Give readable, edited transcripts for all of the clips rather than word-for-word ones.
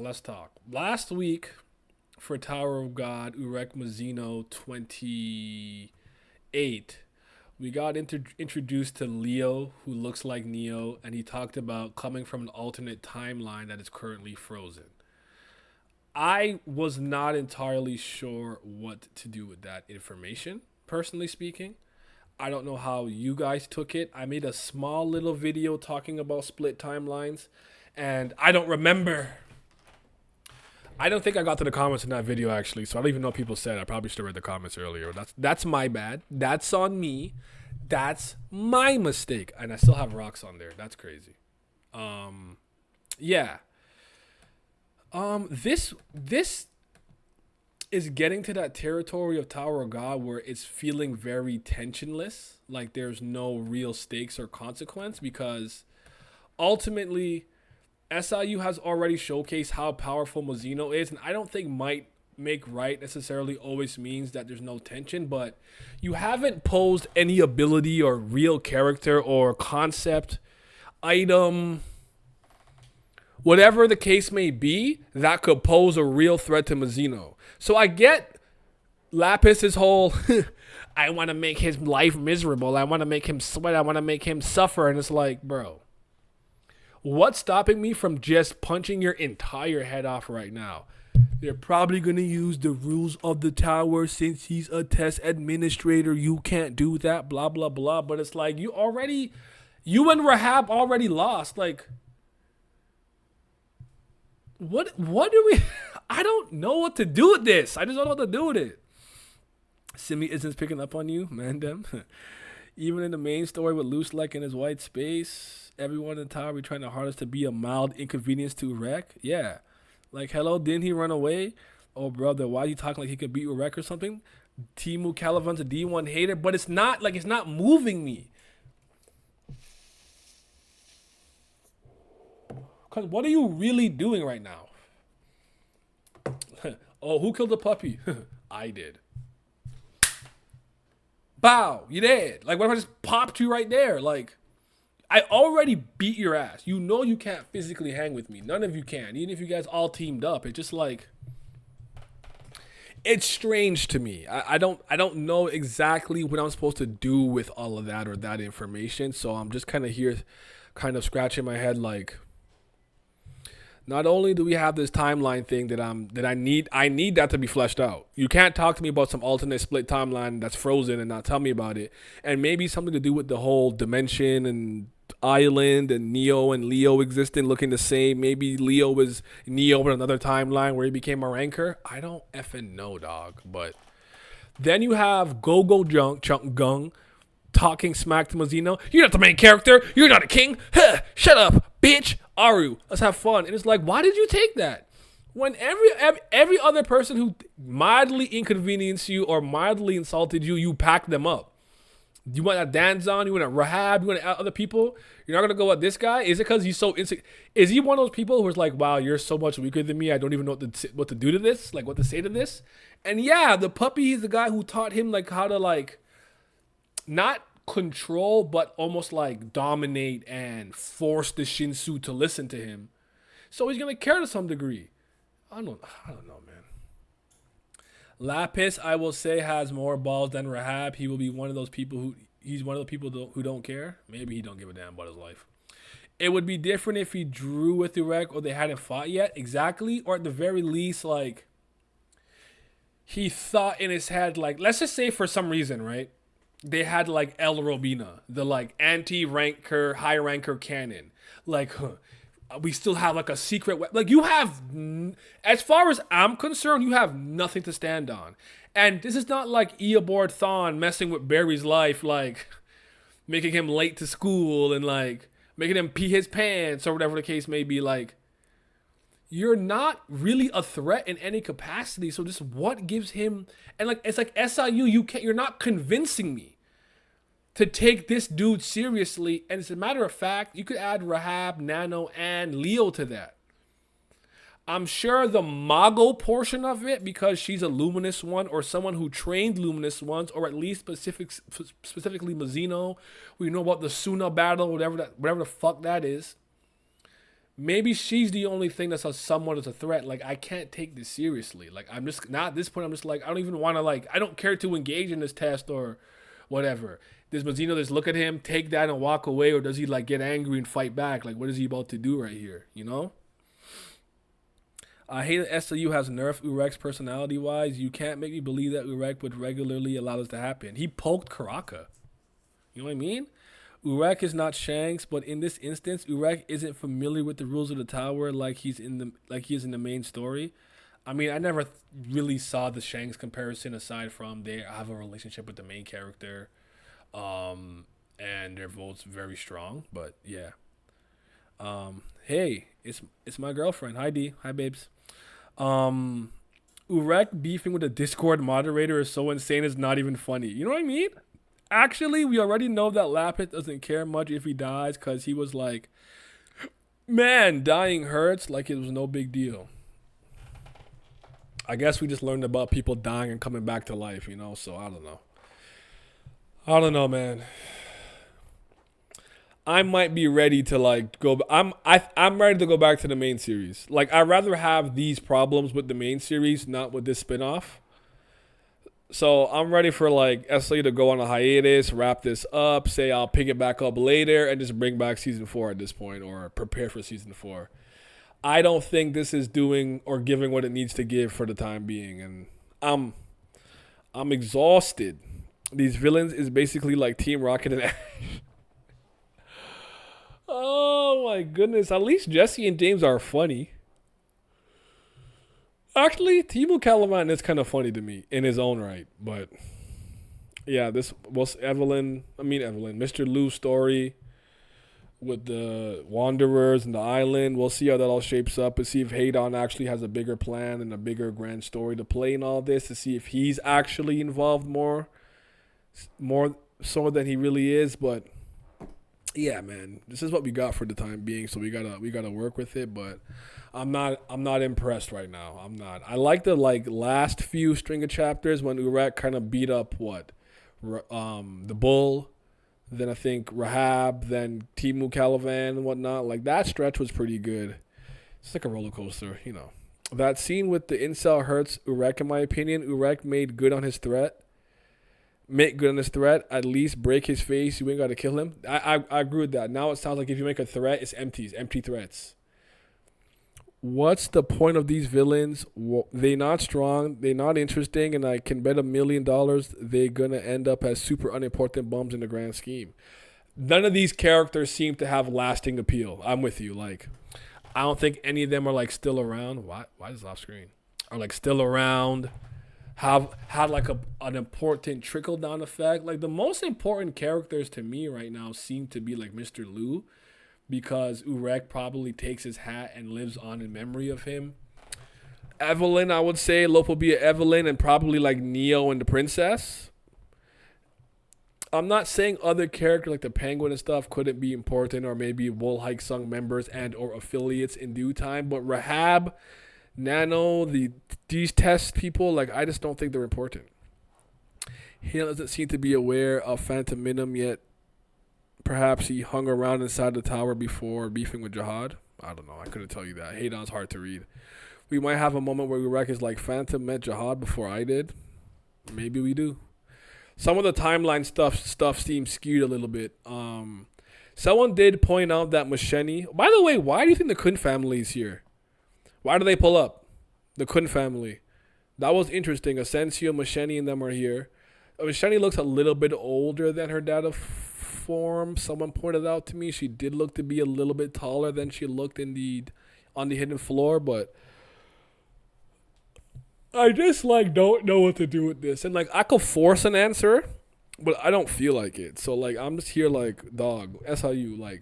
Let's talk. Last week for Tower of God, Urek Mazino 28, we got introduced to Leo, who looks like Neo, and he talked about coming from an alternate timeline that is currently frozen. I was not entirely sure what to do with that information, personally speaking. I don't know how you guys took it. I made a small little video talking about split timelines, and I don't remember. I don't think I got to the comments in that video actually, so I don't even know what people said. I probably should have read the comments earlier. That's my bad. That's on me. That's my mistake. And I still have rocks on there. That's crazy. Yeah. This is getting to that territory of Tower of God where it's feeling very tensionless, like there's no real stakes or consequence, because ultimately SIU has already showcased how powerful Mazino is, and I don't think might make right necessarily always means that there's no tension, but you haven't posed any ability or real character or concept, item, whatever the case may be, that could pose a real threat to Mazino. So I get Lapis's whole, I want to make his life miserable, I want to make him sweat, I want to make him suffer, and it's like, bro, what's stopping me from just punching your entire head off right now? They're probably going to use the rules of the tower since he's a test administrator. You can't do that, blah, blah, blah. But it's like, you and Rahab already lost. Like, what do we, I don't know what to do with this. I just don't know what to do with it. Simi isn't picking up on you, man, them. Even in the main story with Loose Like in his white space, everyone in the tower be trying their hardest to be a mild inconvenience to Urek. Yeah. Like, hello, didn't he run away? Oh, brother, why are you talking like he could beat Urek or something? Timu Calivan's a D1 hater, but it's not moving me. Because what are you really doing right now? Oh, who killed the puppy? I did. Bow, you dead. Like, what if I just popped you right there? Like, I already beat your ass. You know you can't physically hang with me. None of you can. Even if you guys all teamed up. It's just like, it's strange to me. I don't know exactly what I'm supposed to do with all of that or that information. So I'm just kind of here kind of scratching my head like, not only do we have this timeline thing that I need that to be fleshed out. You can't talk to me about some alternate split timeline that's frozen and not tell me about it. And maybe something to do with the whole dimension and island and Neo and Leo existing looking the same. Maybe Leo was Neo in another timeline where he became a ranker. I don't effing know, dog. But then you have Go Chunk Gung talking smack to Mazino. You're not the main character. You're not a king. Huh, shut up, bitch. Aru, let's have fun. And it's like, why did you take that? When every other person who mildly inconvenienced you or mildly insulted you, you pack them up. You want a Danzon? You want a Rahab? You want other people? You're not gonna go at this guy? Is it because he's so insecure? Is he one of those people who's like, wow, you're so much weaker than me. I don't even know what to do to this. Like, what to say to this? And yeah, the puppy is the guy who taught him like how to like not control, but almost like dominate and force the Shinsu to listen to him. So he's gonna care to some degree. I don't know, man. Lapis, I will say, has more balls than Rahab. He will be one of those people he's one of the people who don't care. Maybe he don't give a damn about his life. It would be different if he drew with Urek or they hadn't fought yet. Exactly. Or at the very least, like, he thought in his head, like, let's just say for some reason, right? They had like El Robina, the like anti-ranker, high ranker cannon. Like, we still have like a secret like you have, as far as I'm concerned, you have nothing to stand on. And this is not like Eobard Thawne messing with Barry's life, like making him late to school and like making him pee his pants or whatever the case may be. Like, you're not really a threat in any capacity. So just what gives him, and like, it's like SIU, you're not convincing me to take this dude seriously. And as a matter of fact, you could add Rahab, Nano, and Leo to that. I'm sure the Mago portion of it, because she's a Luminous one or someone who trained Luminous ones, or at least specifically Mazino. We know about the Suna battle, whatever the fuck that is. maybe she's the only thing that's a somewhat as a threat. Like I can't take this seriously. Like I'm just not at this point. I'm just like I don't even want to like I don't care to engage in this test or whatever. Does Mazino just look at him, take that, and walk away, or does he like get angry and fight back? Like what is he about to do right here? You know. I hate that SLU has nerfed Urek's personality wise. You can't make me believe that Urek would regularly allow this to happen. He poked Karaka. You know what I mean? Urek is not Shanks, but in this instance, Urek isn't familiar with the rules of the tower like he is in the main story. I mean, I never really saw the Shanks comparison aside from they have a relationship with the main character, and they're both very strong. But yeah, hey, it's my girlfriend. Hi D, hi babes. Urek beefing with a Discord moderator is so insane. It's not even funny. You know what I mean? Actually, we already know that Lapis doesn't care much if he dies because he was like, man, dying hurts like it was no big deal. I guess we just learned about people dying and coming back to life, you know? So I don't know. I don't know, man. I might be ready to like go. I'm ready to go back to the main series. Like I'd rather have these problems with the main series, not with this spinoff. So I'm ready for like SLU to go on a hiatus, wrap this up, say I'll pick it back up later, and just bring back season 4 at this point, or prepare for season 4. I don't think this is doing or giving what it needs to give for the time being, and I'm exhausted. These villains is basically like Team Rocket and Ash. Oh my goodness! At least Jesse and James are funny. Actually, Timo Calavan is kind of funny to me in his own right, but yeah, this was Mr. Lou's story with the Wanderers and the island. We'll see how that all shapes up and see if Hadon actually has a bigger plan and a bigger grand story to play in all this, to see if he's actually involved more so than he really is. But yeah, man, this is what we got for the time being, so we gotta work with it. But I'm not impressed right now. I'm not. I like the last few string of chapters when Urek kind of beat up the Bull, then I think Rahab, then Timu Calavan and whatnot. Like that stretch was pretty good. It's like a roller coaster, you know. That scene with the incel hurts Urek in my opinion. Urek made good on his threat. At least break his face. You ain't got to kill him. I agree with that. Now it sounds like if you make a threat, it's empty threats. What's the point of these villains? They not strong. They not interesting. And I can bet $1 million they going to end up as super unimportant bums in the grand scheme. None of these characters seem to have lasting appeal. I'm with you. Like, I don't think any of them are like still around. Why is it off screen? Are like still around. Have had like an important trickle down effect. Like the most important characters to me right now seem to be like Mr. Lou, because Urek probably takes his hat and lives on in memory of him. Evelyn, I would say Lopobia Evelyn, and probably like Neo and the Princess. I'm not saying other characters like the Penguin and stuff couldn't be important, or maybe Wool Hike Sung members and or affiliates in due time, but Rahab, Nano, these test people, like I just don't think they're important. He doesn't seem to be aware of Phantom Minim yet. Perhaps he hung around inside the tower before beefing with Jihad. I don't know. I couldn't tell you that. Hadon's hard to read. We might have a moment where Urek is like, Phantom met Jihad before I did. Maybe we do. Some of the timeline stuff seems skewed a little bit. Someone did point out that Masheni. By the way, why do you think the Kun family is here? Why do they pull up? The Kun family. That was interesting. Asensio, Masheni, and them are here. Masheni looks a little bit older than her data form. Someone pointed out to me she did look to be a little bit taller than she looked on the hidden floor, but I just don't know what to do with this. And I could force an answer, but I don't feel like it. So I'm just here dog, SIU,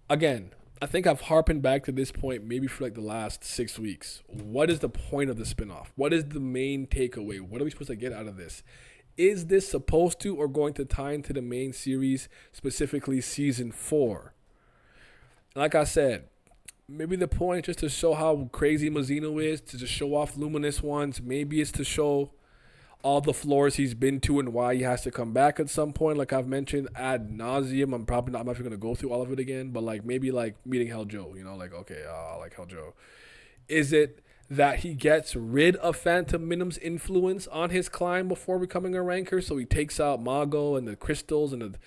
again, I think I've harpened back to this point maybe for the last 6 weeks. What is the point of the spinoff? What is the main takeaway? What are we supposed to get out of this? Is this supposed to or going to tie into the main series, specifically season 4? Like I said, maybe the point is just to show how crazy Mazino is, to just show off Luminous ones. Maybe it's to show all the floors he's been to and why he has to come back at some point. Like I've mentioned ad nauseum. I'm not gonna go through all of it again, but like maybe like meeting Hell Joe. You know, like okay, I like Hell Joe. Is it that he gets rid of Phantom Minim's influence on his climb before becoming a ranker? So he takes out Mago and the crystals and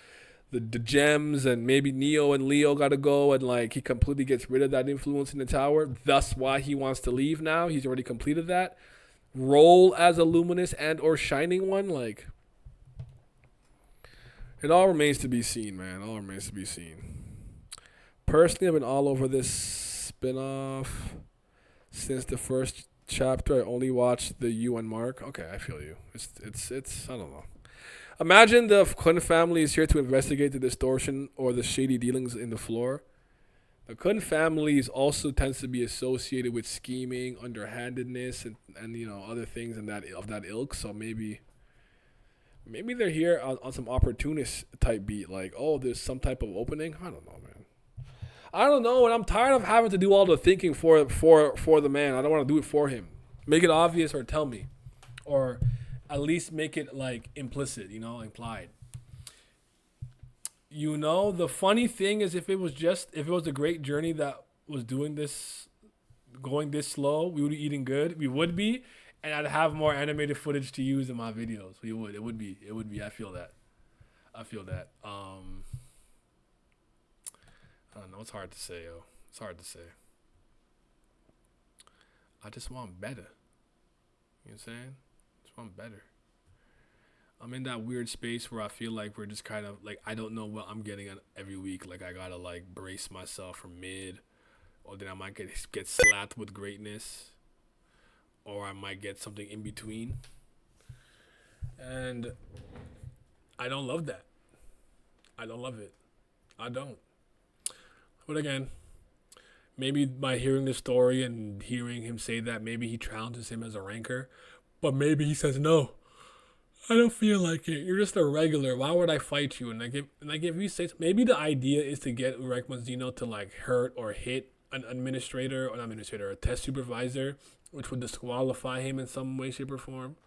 the gems, and maybe Neo and Leo gotta go, and like he completely gets rid of that influence in the tower. Thus why he wants to leave now. He's already completed that role as a luminous and or shining one. Like it all remains to be seen, man. All remains to be seen. Personally, I've been all over this spin-off since the first chapter. I only watched the UN mark. Okay, I feel you. It's I don't know. Imagine the Kun family is here to investigate the distortion or the shady dealings in the floor. The Kun family is also tends to be associated with scheming, underhandedness, and you know other things in that of that ilk. So maybe they're here on some opportunist type beat, like oh there's some type of opening. I don't know, man. I don't know, and I'm tired of having to do all the thinking for the man. I don't want to do it for him. Make it obvious or tell me, or at least make it like implicit, you know, implied. You know, the funny thing is if it was a great journey that was doing this, going this slow, we would be eating good. We would be, and I'd have more animated footage to use in my videos. We would. It would be. I feel that. I don't know. It's hard to say, yo. It's hard to say. I just want better. You know what I'm saying? Just want better. I'm in that weird space where I feel like we're just kind of like I don't know what I'm getting every week. Like I gotta like brace myself for mid, or then I might get slapped with greatness, or I might get something in between. And I don't love that. I don't love it. I don't. But again, maybe by hearing the story and hearing him say that, maybe he challenges him as a ranker. But maybe he says, no, I don't feel like it. You're just a regular. Why would I fight you? And if you say, maybe the idea is to get Urek Mazino to like hurt or hit an administrator, or not administrator, a test supervisor, which would disqualify him in some way, shape, or form.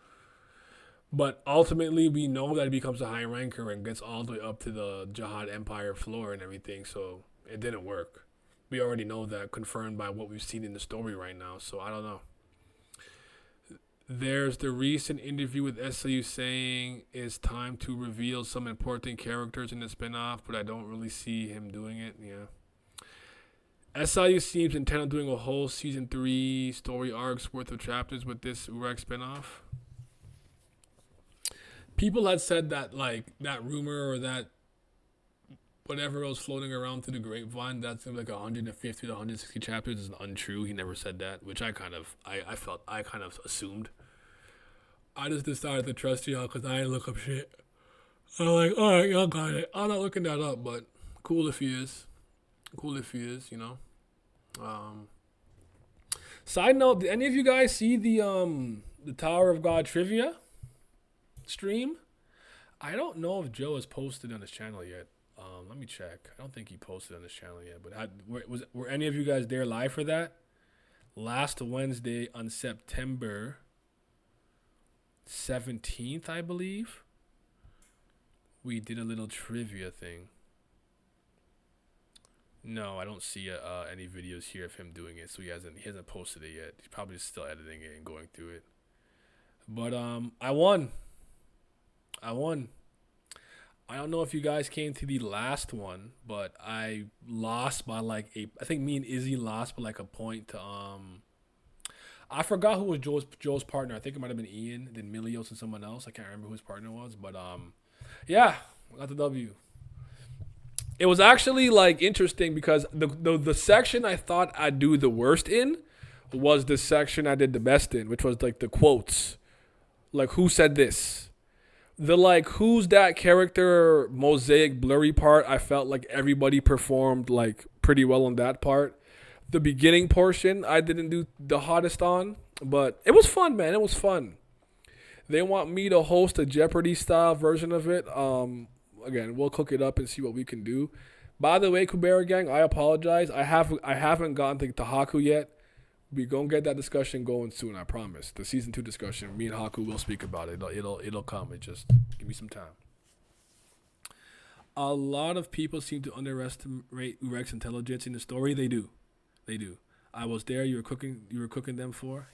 But ultimately, we know that he becomes a high ranker and gets all the way up to the Jihad Empire floor and everything. So it didn't work. We already know that, confirmed by what we've seen in the story right now. So I don't know. There's the recent interview with SLU saying it's time to reveal some important characters in the spinoff, but I don't really see him doing it. Yeah. SLU seems intent on doing a whole season 3 story arcs worth of chapters with this Urek spinoff. People had said that, like, that rumor or that whatever was floating around through the grapevine, that's like 150 to 160 chapters is untrue. He never said that, which I kind of assumed. I just decided to trust y'all because I didn't look up shit. I'm like, all right, y'all got it. I'm not looking that up, but cool if he is. You know. Side note, did any of you guys see the Tower of God trivia stream? I don't know if Joe has posted on his channel yet. Let me check. I don't think he posted on his channel yet. But were any of you guys there live for that? Last Wednesday on September 17th, I believe, we did a little trivia thing. No, I don't see any videos here of him doing it, so he hasn't posted it yet. He's probably still editing it and going through it. But I won. I don't know if you guys came to the last one, but I lost by like I think me and Izzy lost by like a point to I forgot who was Joe's partner. I think it might have been Ian, then Milios and someone else. I can't remember who his partner was, but yeah, got the W. It was actually like interesting because the section I thought I'd do the worst in was the section I did the best in, which was like the quotes. Like who said this? The like who's that character mosaic blurry part, I felt like everybody performed like pretty well on that part. The beginning portion I didn't do the hottest on, but it was fun, man. It was fun. They want me to host a Jeopardy style version of it. Again, we'll cook it up and see what we can do. By the way, Kubera Gang, I apologize. I haven't gotten to Tahaku yet. We gonna get that discussion going soon. I promise. The season 2 discussion. Me and Haku will speak about it. It'll come. It just give me some time. A lot of people seem to underestimate Urek's intelligence in the story. They do. They do. I was there. You were cooking. You were cooking them for.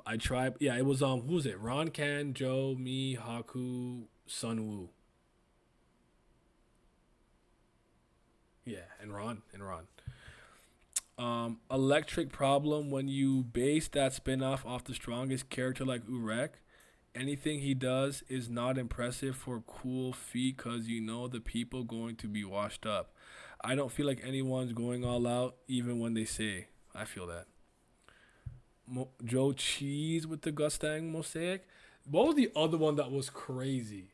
I tried. Yeah, it was Who was it? Ron Kan, Joe, me, Haku, Sunwoo. Yeah, and Ron. Electric problem when you base that spinoff off the strongest character like Urek. Anything he does is not impressive for cool feat because you know the people going to be washed up. I don't feel like anyone's going all out even when they say. I feel that. Joe Cheese with the Gustang mosaic. What was the other one that was crazy?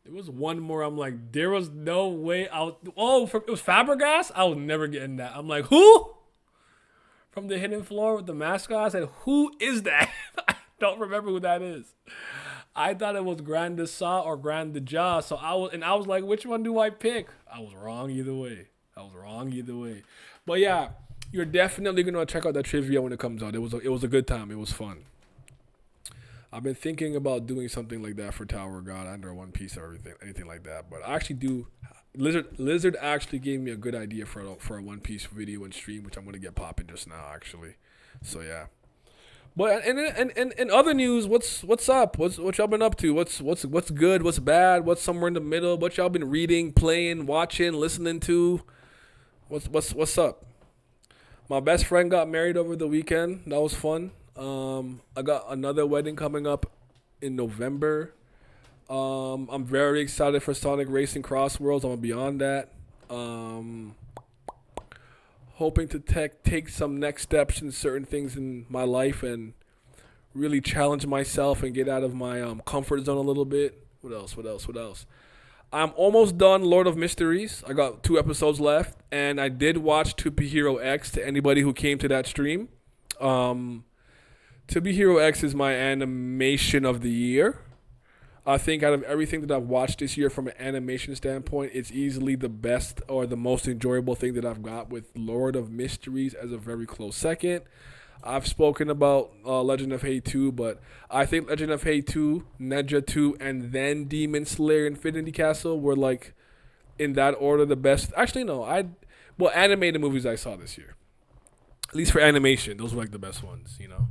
There was one more. I'm like, there was no way out. Oh, it was Fabregas. I was never getting that. I'm like, who? From the hidden floor with the mascot. I said, who is that? I don't remember who that is. I thought it was Grand Sa or Grand Ja. So I was like, which one do I pick? I was wrong either way. But yeah, you're definitely gonna check out that trivia when it comes out. It was a good time. It was fun. I've been thinking about doing something like that for Tower of God under One Piece or anything like that. But I actually do. Lizard actually gave me a good idea for a One Piece video and stream, which I'm gonna get popping just now actually. So yeah. But and other news, what's up? What y'all been up to? What's good? What's bad? What's somewhere in the middle? What y'all been reading, playing, watching, listening to? What's up? My best friend got married over the weekend. That was fun. I got another wedding coming up in November. I'm very excited for Sonic Racing Cross Worlds. I'm gonna be on that. Hoping to take some next steps in certain things in my life and really challenge myself and get out of my comfort zone a little bit. What else? I'm almost done Lord of Mysteries. I got 2 episodes left, and I did watch To Be Hero X to anybody who came to that stream. To Be Hero X is my animation of the year. I think out of everything that I've watched this year from an animation standpoint, it's easily the best or the most enjoyable thing that I've got, with Lord of Mysteries as a very close second. I've spoken about Legend of Hate 2, but I think Legend of Hate 2, Neja 2, and then Demon Slayer Infinity Castle were like, in that order, the best. Actually, no. Animated movies I saw this year. At least for animation, those were like the best ones, you know?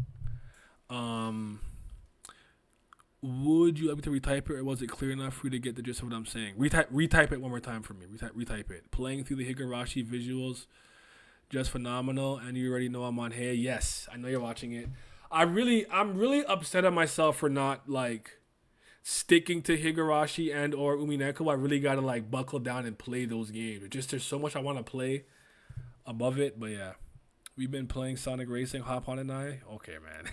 Would you like me to retype it, or was it clear enough for you to get the gist of what I'm saying? Retype it one more time for me. Retype it. Playing through the Higurashi visuals, just phenomenal, and you already know I'm on here. Yes, I know you're watching it. I'm really upset at myself for not like sticking to Higurashi and or Umineko. I really gotta like buckle down and play those games. There's so much I want to play above it, but yeah, we've been playing Sonic Racing. Hop on and I. Okay, man.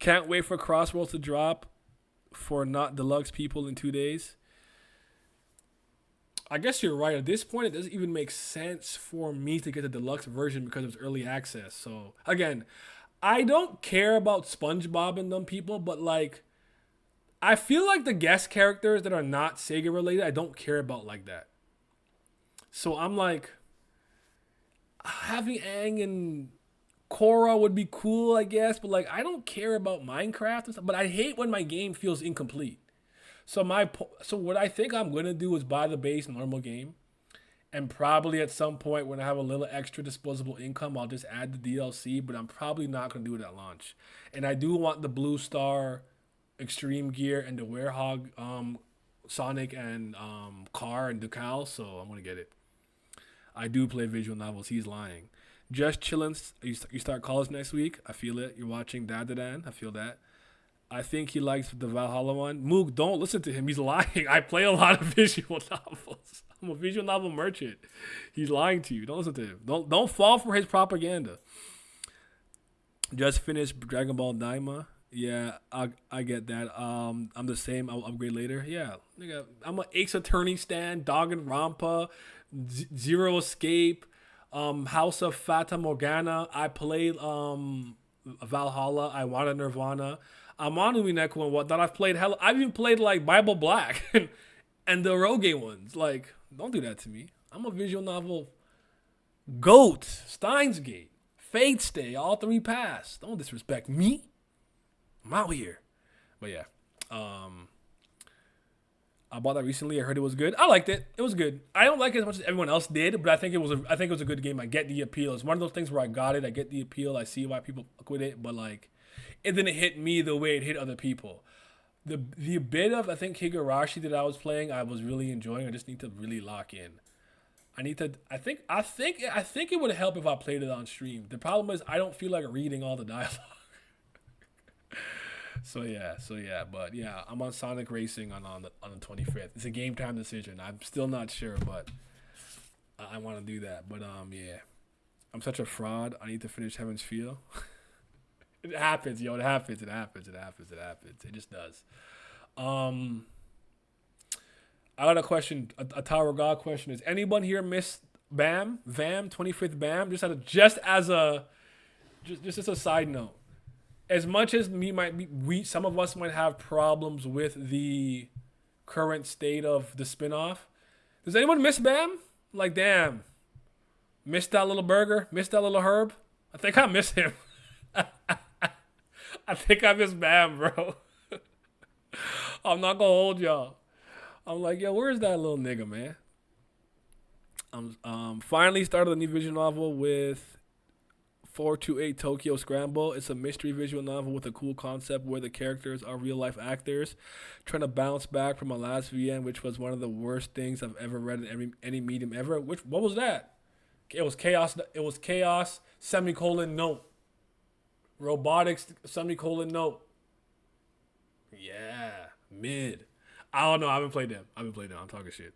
Can't wait for Crossworlds to drop for not deluxe people in 2 days. I guess you're right. At this point, it doesn't even make sense for me to get the deluxe version because it's early access. So, again, I don't care about SpongeBob and them people, but, like, I feel like the guest characters that are not Sega related, I don't care about like that. So, I'm like, having Aang and Korra would be cool, I guess, but like I don't care about Minecraft and stuff. But I hate when my game feels incomplete. So what I think I'm gonna do is buy the base normal game, and probably at some point when I have a little extra disposable income, I'll just add the DLC. But I'm probably not gonna do it at launch. And I do want the Blue Star Extreme Gear and the Werehog Sonic and car and decal, so I'm gonna get it. I do play visual novels. He's lying. Just chilling. You start college next week. I feel it. You're watching Dadadan. I feel that. I think he likes the Valhalla one. Moog, don't listen to him. He's lying. I play a lot of visual novels. I'm a visual novel merchant. He's lying to you. Don't listen to him. Don't fall for his propaganda. Just finished Dragon Ball Daima. Yeah, I get that. I'm the same. I'll upgrade later. Yeah, nigga, I'm an Ace Attorney stan, Danganronpa, Zero Escape, House of Fata Morgana. I played Valhalla. I wanted Nirvana. I'm on Umineko and whatnot. I've even played like Bible Black and the Rogue ones. Like, don't do that to me. I'm a visual novel goat. Steins Gate, Fate Stay, all three pass. Don't disrespect me. I'm out here. But yeah, I bought that recently. I heard it was good. I liked it. It was good. I don't like it as much as everyone else did, but I think it was a good game. I get the appeal. It's one of those things where I got it. I get the appeal. I see why people fuck with it, but like, it didn't hit me the way it hit other people. The bit of I think Higurashi that I was playing, I was really enjoying. I just need to really lock in. I need to. I think it would help if I played it on stream. The problem is I don't feel like reading all the dialogue. So yeah, but yeah, I'm on Sonic Racing on the 25th. It's a game time decision. I'm still not sure, but I want to do that. But yeah, I'm such a fraud. I need to finish Heaven's Feel. It happens, yo. It happens. It just does. I got a question. A Tower God question. Is anyone here miss Vam 25th Bam? Just as a side note. As much as some of us might have problems with the current state of the spinoff, does anyone miss Bam? Like, damn, miss that little burger, miss that little herb. I think I miss him. I think I miss Bam, bro. I'm not gonna hold y'all. I'm like, yo, where's that little nigga, man? I'm finally started a new visual novel with 428 Tokyo Scramble. It's a mystery visual novel with a cool concept where the characters are real life actors trying to bounce back from my last VN, which was one of the worst things I've ever read in any medium ever. What was that? It was chaos. Semicolon note. Robotics semicolon note. Yeah, mid. I don't know. I haven't played them. I'm talking shit.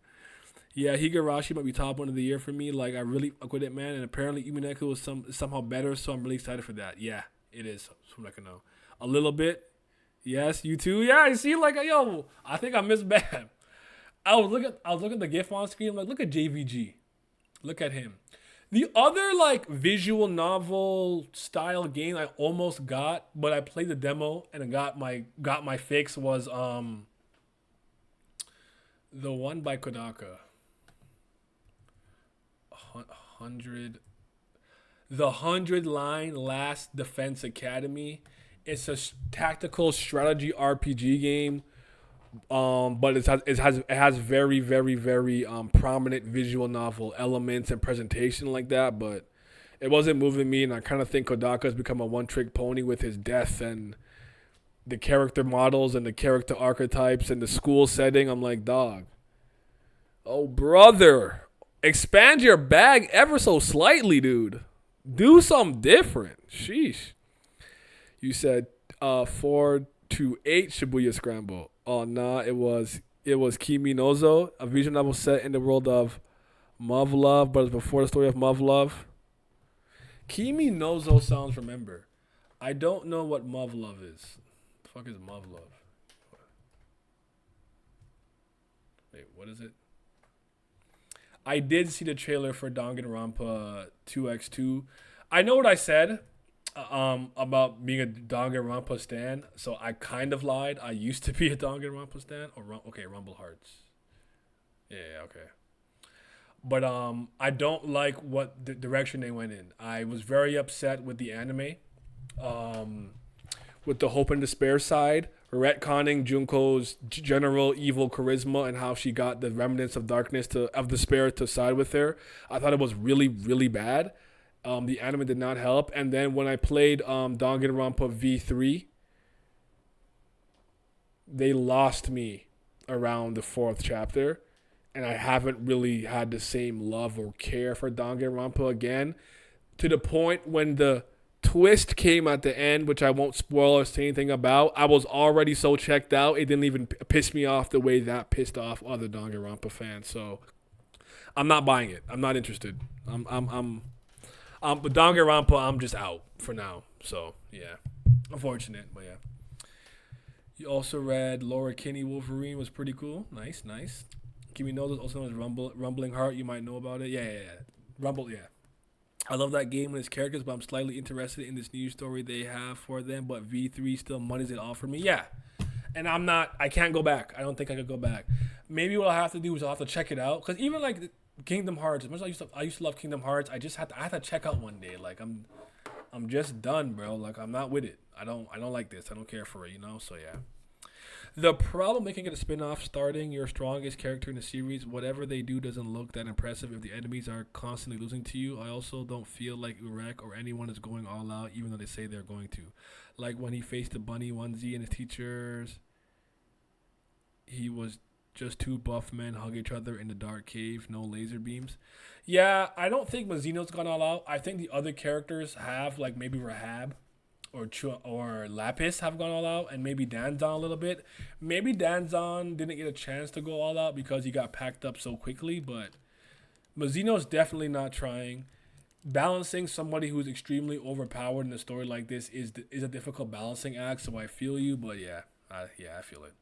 Yeah, Higurashi might be top one of the year for me. Like, I really fuck with it, man. And apparently Umineko was somehow better, so I'm really excited for that. Yeah, it is. From what I can know. A little bit. Yes, you too. Yeah, I see. Like, yo, I think I miss Bam. I was looking at the GIF on screen. I'm like, look at JVG. Look at him. The other like visual novel style game I almost got, but I played the demo and I got my fix was the one by Kodaka. 100 line Last Defense Academy. It's a tactical strategy RPG game, but it has very very very prominent visual novel elements and presentation like that. But it wasn't moving me, and I kind of think Kodaka has become a one-trick pony with his death and the character models and the character archetypes and the school setting. I'm like, dog. Oh brother. Expand your bag ever so slightly, dude. Do something different. Sheesh. You said 4 to 8 Shibuya Scramble. Oh nah, it was Kimi Nozo, a visual novel set in the world of Muv Love, but it's before the story of Muv Love. Kimi Nozo sounds remember. I don't know what Muv Love is. What the fuck is Muv Love? Wait, what is it? I did see the trailer for Danganronpa 2x2. I know what I said about being a Danganronpa stan, so I kind of lied. I used to be a Danganronpa stan. Okay, Rumble Hearts. Yeah, okay. But I don't like what the direction they went in. I was very upset with the anime, with the hope and despair side, retconning Junko's general evil charisma and how she got the remnants of darkness of despair to side with her. I thought it was really, really bad. The anime did not help. And then when I played Danganronpa V3, they lost me around the 4th chapter. And I haven't really had the same love or care for Danganronpa again. To the point when the twist came at the end, which I won't spoil or say anything about, I was already so checked out, it didn't even piss me off the way that pissed off other Danganronpa fans. So I'm not buying it. I'm not interested. But Danganronpa, I'm just out for now. So yeah, unfortunate, but yeah. You also read Laura Kinney Wolverine, was pretty cool. Nice. Kimi knows also known as Rumbling Heart. You might know about it. Yeah. Rumble, yeah. I love that game and its characters, but I'm slightly interested in this new story they have for them. But V3 still monies it all for me. Yeah. And I can't go back. I don't think I could go back. Maybe what I'll have to do is I'll have to check it out. Because even like Kingdom Hearts. As much as I used to love Kingdom Hearts, I had to check out one day. Like I'm just done, bro. Like I'm not with it. I don't like this. I don't care for it, you know? So yeah. The problem making it a spin-off starting your strongest character in the series, whatever they do doesn't look that impressive if the enemies are constantly losing to you. I also don't feel like Urek or anyone is going all out even though they say they're going to. Like when he faced the bunny onesie and his teachers, he was just two buff men hug each other in the dark cave, no laser beams. Yeah, I don't think Mazino's gone all out. I think the other characters have, like maybe Rahab or Lapis have gone all out, and maybe Danzon a little bit. Maybe Danzon didn't get a chance to go all out because he got packed up so quickly, but Mazino's definitely not trying. Balancing somebody who's extremely overpowered in a story like this is a difficult balancing act, so I feel you, but yeah, I feel it.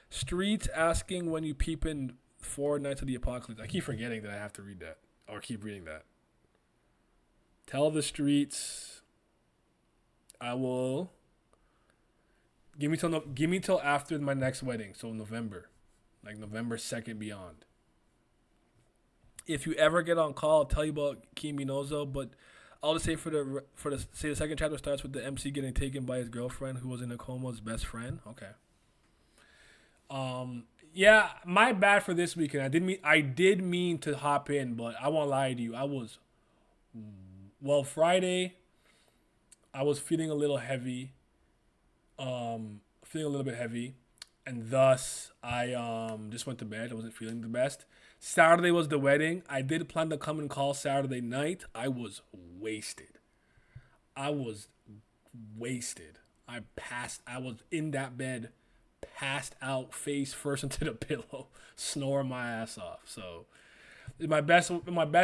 Streets asking when you peep in 4 Nights of the Apocalypse. I keep forgetting that I have to read that or keep reading that. Tell the streets I will give me till after my next wedding, so November, like November 2nd beyond. If you ever get on call, I'll tell you about Kimi Nozo, but I'll just say the second chapter starts with the MC getting taken by his girlfriend who was in a coma's best friend. Okay. Yeah, my bad for this weekend. I did mean to hop in, but I won't lie to you. Friday I was feeling a little heavy. Feeling a little bit heavy, and thus I just went to bed. I wasn't feeling the best. Saturday was the wedding. I did plan to come and call Saturday night. I was wasted. I was was in that bed, passed out, face first into the pillow, snoring my ass off. So my best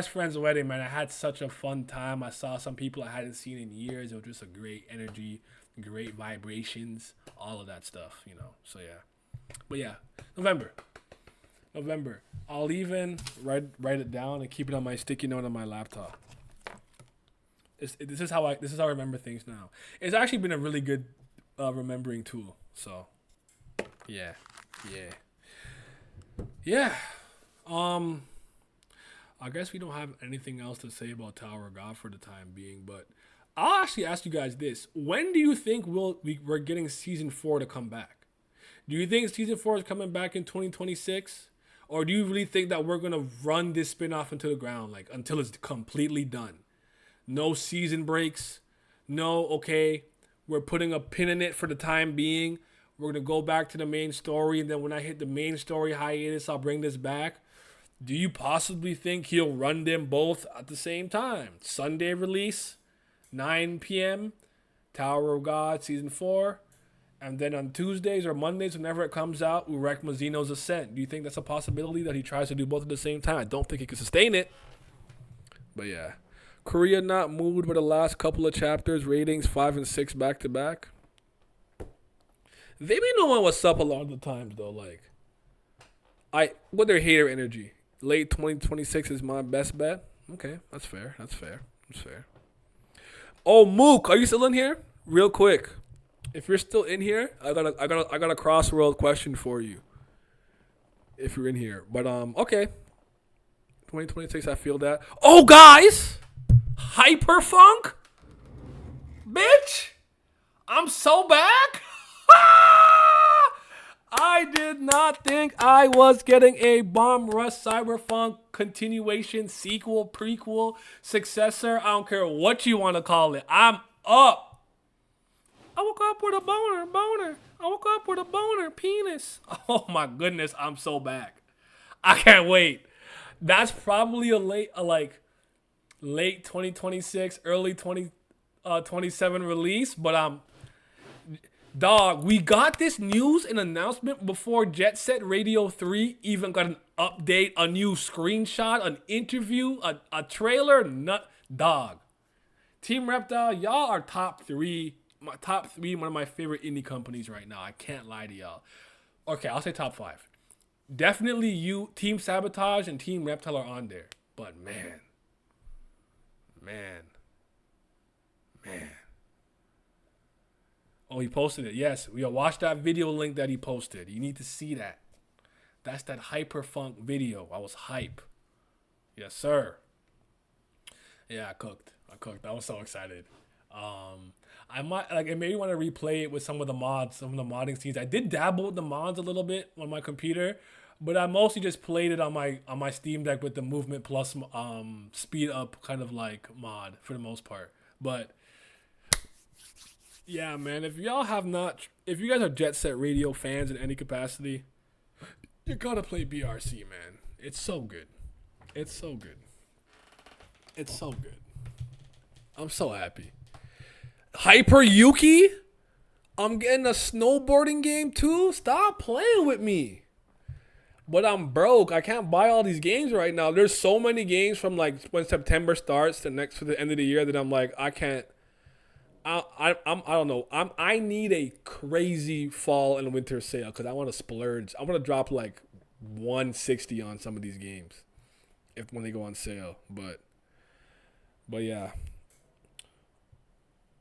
friend's wedding, man. I had such a fun time. I saw some people I hadn't seen in years. It was just a great energy, great vibrations, all of that stuff, you know. So yeah. But yeah, November. I'll even write it down and keep it on my sticky note on my laptop. This is how I remember things now. It's actually been a really good remembering tool. So yeah. I guess we don't have anything else to say about Tower of God for the time being, but I'll actually ask you guys this: when do you think we're getting season 4 to come back? Do you think season 4 is coming back in 2026? Or do you really think that we're going to run this spinoff into the ground, like until it's completely done? No season breaks. No, okay, we're putting a pin in it for the time being. We're going to go back to the main story. And then when I hit the main story hiatus, I'll bring this back. Do you possibly think he'll run them both at the same time? Sunday release, 9 p.m., Tower of God season 4. And then on Tuesdays or Mondays, whenever it comes out, Urek Mazino's Ascent. Do you think that's a possibility that he tries to do both at the same time? I don't think he can sustain it. But yeah. Korea not moved by the last couple of chapters. Ratings 5 and 6 back to back. They be knowing what's up a lot of the times, though. Like, with their hater energy. Late 2026 is my best bet. Okay, that's fair. Oh, Mook, are you still in here? Real quick. If you're still in here, I got a crossworld question for you. If you're in here, but okay. 2026, I feel that. Oh, guys, Hyperfunk, bitch, I'm so back. I did not think I was getting a Bomb Rush Cyberpunk continuation, sequel, prequel, successor. I don't care what you want to call it. I'm up. I woke up with a boner. I woke up with a boner, penis. Oh my goodness, I'm so back. I can't wait. That's probably a late 2026, early 2027 release, but dog, we got this news and announcement before Jet Set Radio 3 even got an update, a new screenshot, an interview, a trailer. Dog. Team Reptile, y'all are top 3. My top 3, one of my favorite indie companies right now. I can't lie to y'all. Okay, I'll say top 5. Definitely you, Team Sabotage and Team Reptile are on there. But man. Oh, he posted it. Yes, we watched that video link that he posted. You need to see that. That's that Hyperfunk video. I was hype. Yes, sir. Yeah, I cooked. I cooked. I was so excited. I might like it made me want to replay it with some of the mods, some of the modding scenes. I did dabble with the mods a little bit on my computer, but I mostly just played it on my Steam Deck with the movement plus speed up kind of like mod for the most part. But yeah, man, if you guys are Jet Set Radio fans in any capacity, you gotta play BRC, man. It's so good. It's so good. It's so good. I'm so happy. Hyper Yuki? I'm getting a snowboarding game too? Stop playing with me. But I'm broke. I can't buy all these games right now. There's so many games from like when September starts to next for the end of the year that I'm like, I can't. I don't know. I need a crazy fall and winter sale because I want to splurge. I want to drop like 160 on some of these games if when they go on sale. But yeah,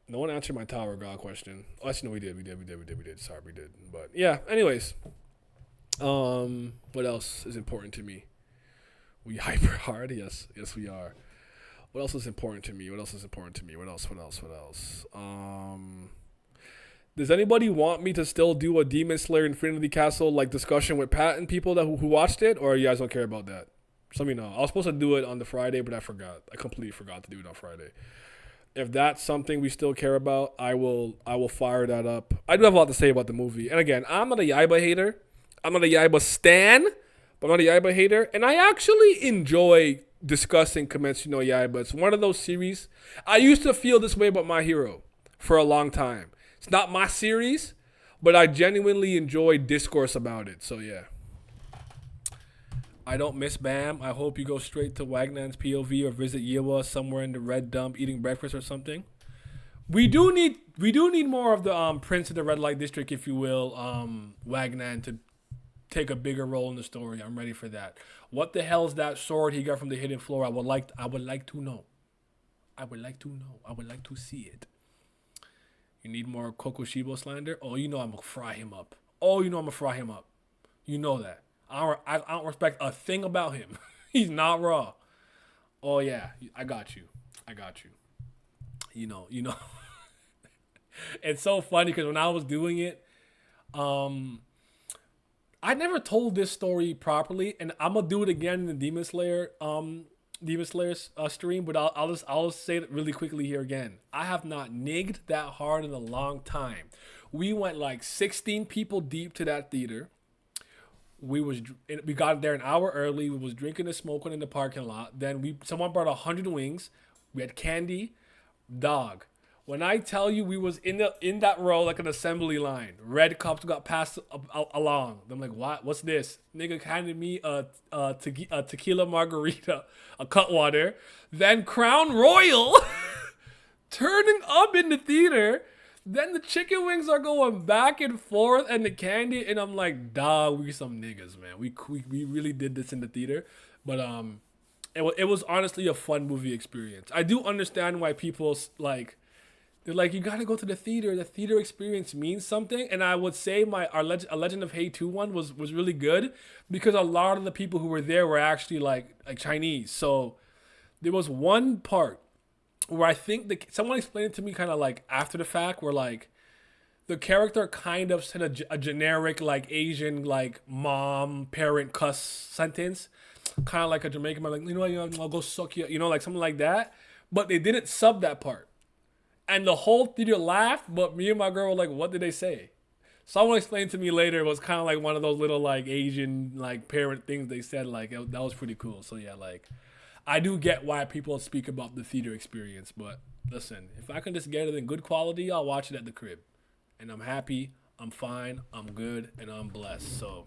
no one answered my Tower God question. Oh, actually, no, we did. Sorry, we did. But yeah, anyways, what else is important to me? We hyper hard. Yes, we are. What else is important to me? What else? Does anybody want me to still do a Demon Slayer Infinity Castle like discussion with Pat and people that who watched it, or you guys don't care about that? Just let me know. I was supposed to do it on the Friday, but I forgot. I completely forgot to do it on Friday. If that's something we still care about, I will fire that up. I do have a lot to say about the movie. And again, I'm not a Yaiba hater. I'm not a Yaiba stan, but I'm not a Yaiba hater. And I actually enjoy discussing Kimetsu no Yaiba. It's one of those series. I used to feel this way about My Hero for a long time. It's not my series, but I genuinely enjoy discourse about it. So yeah. I don't miss Bam. I hope you go straight to Wagnan's POV or visit Yiwa somewhere in the red dump eating breakfast or something. We do need more of the Prince of the Red Light District, if you will, Wagnan to take a bigger role in the story. I'm ready for that. What the hell is that sword he got from the hidden floor? I would like to know. I would like to see it. You need more Kokushibo slander? Oh, you know I'm gonna fry him up. You know that. I don't respect a thing about him. He's not raw. Oh yeah, I got you. You know. It's so funny because when I was doing it, I never told this story properly, and I'm gonna do it again in the Demon Slayer stream. But I'll just say it really quickly here again. I have not nigged that hard in a long time. We went like 16 people deep to that theater. We got there an hour early. We was drinking and smoking in the parking lot. Then someone brought 100 wings. We had candy, dog. When I tell you we was in that row like an assembly line, red cups got passed along. I'm like, what? What's this? Nigga handed me a tequila margarita, a Cutwater, then Crown Royal, turning up in the theater. Then the chicken wings are going back and forth and the candy, and I'm like, dog, we some niggas, man. We really did this in the theater, but it was honestly a fun movie experience. I do understand why people like. They're like, you gotta go to the theater. The theater experience means something. And I would say A Legend of Hei 2 one was really good because a lot of the people who were there were actually like Chinese. So there was one part where I think someone explained it to me kind of like after the fact, where like the character kind of said a generic like Asian like mom parent cuss sentence, kind of like a Jamaican man, like, I'll go suck you, like something like that. But they didn't sub that part. And the whole theater laughed, but me and my girl were like, what did they say? Someone explained to me later it was kind of like one of those little like Asian like parent things they said. Like that was pretty cool. So yeah, like I do get why people speak about the theater experience. But listen, if I can just get it in good quality, I'll watch it at the crib. And I'm happy, I'm fine, I'm good, and I'm blessed. So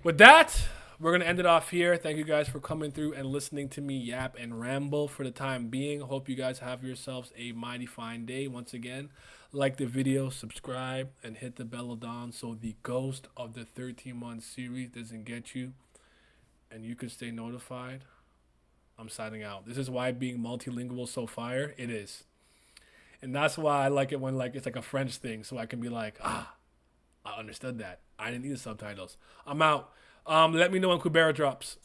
with that, we're going to end it off here. Thank you guys for coming through and listening to me yap and ramble for the time being. Hope you guys have yourselves a mighty fine day. Once again, like the video, subscribe, and hit the bell of dawn so the ghost of the 13-month series doesn't get you and you can stay notified. I'm signing out. This is why being multilingual is so fire. It is. And that's why I like it when like it's like a French thing, so I can be like, I understood that. I didn't need the subtitles. I'm out. Let me know when Kubera drops.